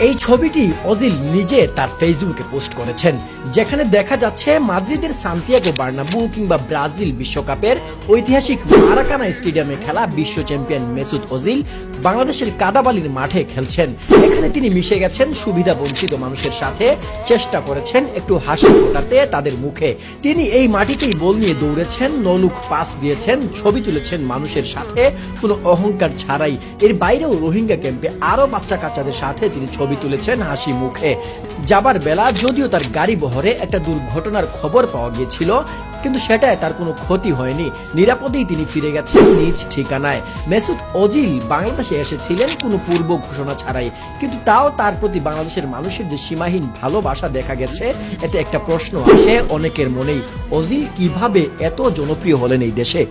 এই ছবিটি ওজিল নিজে তার ফেসবুকে পোস্ট করেছেন, যেখানে দেখা যাচ্ছে মাদ্রিদের সান্তিয়াগো বার্নাব্যু কিংবা ব্রাজিল বিশ্বকাপের ঐতিহাসিক মারাকানা স্টেডিয়ামে খেলা বিশ্ব চ্যাম্পিয়ন মেসুত ওজিল বাংলাদেশের কাদাবালির মাঠে খেলছেন। এখানে তিনি মিশে গেছেন সুবিধা বঞ্চিত মানুষের সাথে, চেষ্টা করেছেন একটু হাসি ফোটাতে তাদের মুখে। তিনি এই মাটিতেই বল নিয়ে দৌড়েছেন, নলুক পাস দিয়েছেন, ছবি তুলেছেন মানুষের সাথে কোনো অহংকার ছাড়াই। এর বাইরেও রোহিঙ্গা ক্যাম্পে আরো বাচ্চা কাচ্চাদের সাথে তিনি ছবি তুলেছেন হাসি মুখে। যাবার বেলা যদিও তার গাড়ি বহরে একটা দুর্ঘটনার খবর পাওয়া গিয়েছিল, কিন্তু সেটায় তার কোনো ক্ষতি হয়নি, নিরাপদেই তিনি ফিরে গেছেন নিজ ঠিকানায়। মেসুত ওজিল বাংলাদেশে এসেছিলেন কোনো পূর্ব ঘোষণা ছাড়াই, কিন্তু তাও তার প্রতি বাংলাদেশের মানুষের যে সীমাহীন ভালোবাসা দেখা গেছে, এতে একটা প্রশ্ন আসে অনেকের মনেই, ওজিল কিভাবে এত জনপ্রিয় হলেন এই দেশে।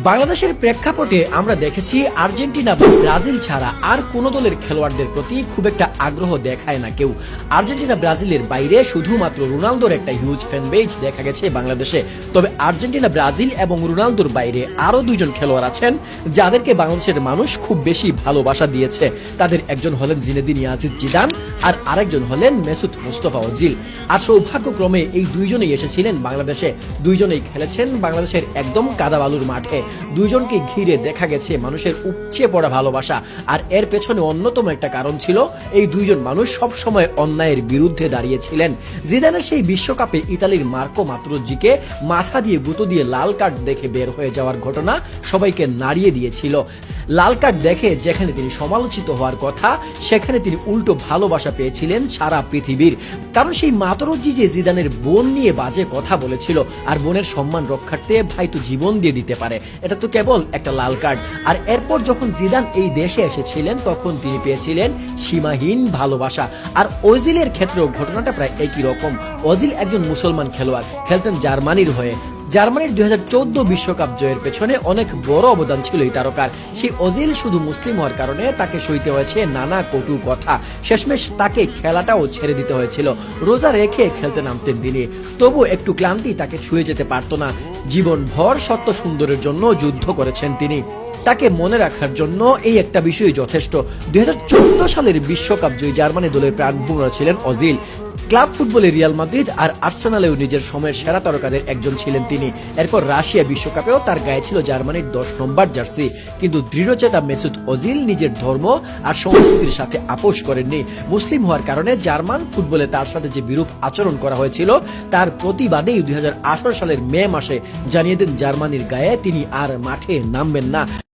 বাংলাদেশের প্রেক্ষাপটে আমরা দেখেছি আর্জেন্টিনা বা ব্রাজিল ছাড়া আর কোন দলের খেলোয়াড়দের প্রতি খুব একটা আগ্রহ দেখায় না কেউ। আর্জেন্টিনা ব্রাজিলের বাইরে শুধুমাত্র রোনালদোর একটা হিউজ ফ্যান বেজ দেখা গেছে বাংলাদেশে। তবে আর্জেন্টিনা ব্রাজিল এবং রোনালদোর বাইরে আরো দুইজন খেলোয়াড় আছেন যাদেরকে বাংলাদেশের মানুষ খুব বেশি ভালোবাসা দিয়েছে। তাদের একজন হলেন জিনেদিন ইয়াজিদ জিদান, আর আরেকজন হলেন মেসুত মুস্তফা ওজিল। আর সৌভাগ্যক্রমে এই দুইজনেই এসেছিলেন বাংলাদেশে, দুইজনেই খেলেছেন বাংলাদেশের একদম কাদাবালুর মাঠে। দুইজনকে ঘিরে দেখা গেছে মানুষের উপচে পড়া ভালোবাসা, আর এর পেছনে অন্যতম একটা কারণ ছিল এই দুইজন মানুষ সব সময় অন্যায়ের বিরুদ্ধে দাঁড়িয়েছিলেন। জিদানের সেই বিশ্বকাপে ইতালির মার্কো মাত্রোজ্জিকে মাথা দিয়ে গুঁতো দিয়ে লাল কার্ড দেখে বের হয়ে যাওয়ার ঘটনা সবাইকে নাড়িয়ে দিয়েছিল। লাল কার্ড দেখে যেখানে তিনি সমালোচিত হওয়ার কথা, সেখানে তিনি উল্টো ভালোবাসা পেয়েছিলেন সারা পৃথিবীর। কারণ সেই মাত্রোজ্জি যে জিদানের বোন নিয়ে বাজে কথা বলেছিল, আর বোনের সম্মান রক্ষার্থে ভাই তো জীবন দিয়ে দিতে পারে, এটা তো কেবল একটা লাল কার্ড। আর এরপর যখন জিদান এই দেশে এসেছিলেন, তখন তিনি পেয়েছিলেন সীমাহীন ভালোবাসা। আর ওজিলের ক্ষেত্রেও ঘটনাটা প্রায় একই রকম। ওজিল একজন মুসলমান খেলোয়াড়, খেলতেন জার্মানির হয়ে। জার্মানির 2014 বিশ্বকাপ জয়ের পেছনে অনেক বড় অবদান ছিল এই তারকার। সেই ওজিল শুধু মুসলিম হওয়ার কারণে তাকে সইতে হয়েছে নানা কটু কথা, শেষমেশ তাকে খেলাটাও ছেড়ে দিতে হয়েছিল। রোজা রেখে খেলতে নামতেন তিনি, তবু একটু ক্লান্তি তাকে ছুঁয়ে যেতে পারতো না। জীবনভর সত্য সুন্দরের জন্য যুদ্ধ করেছেন তিনি। তাকে মনে রাখার জন্য এই একটা বিষয় যথেষ্ট। 2014 সালের বিশ্বকাপ জয়ী জার্মানি দলের প্রাণভূমরা ছিলেন ওজিল। ক্লাব ফুটবলে রিয়াল মাদ্রিদ আর আর্সেনালেও নিজের সময়ের সেরা তারকাদের একজন ছিলেন তিনি। এরপর রাশিয়া বিশ্বকাপেও তার গায়ে ছিল জার্মানির 10 নম্বর জার্সি। কিন্তু দৃঢ়চেতা মেসুত ওজিল নিজের ধর্ম আর সংস্কৃতির সাথে আপোষ করেননি। মুসলিম হওয়ার কারণে জার্মান ফুটবলে তার সাথে যে বিরূপ আচরণ করা হয়েছিল, তার প্রতিবাদেই 2018 সালের মে মাসে জানিয়ে দেন জার্মানির গায়ে তিনি আর মাঠে নামবেন না।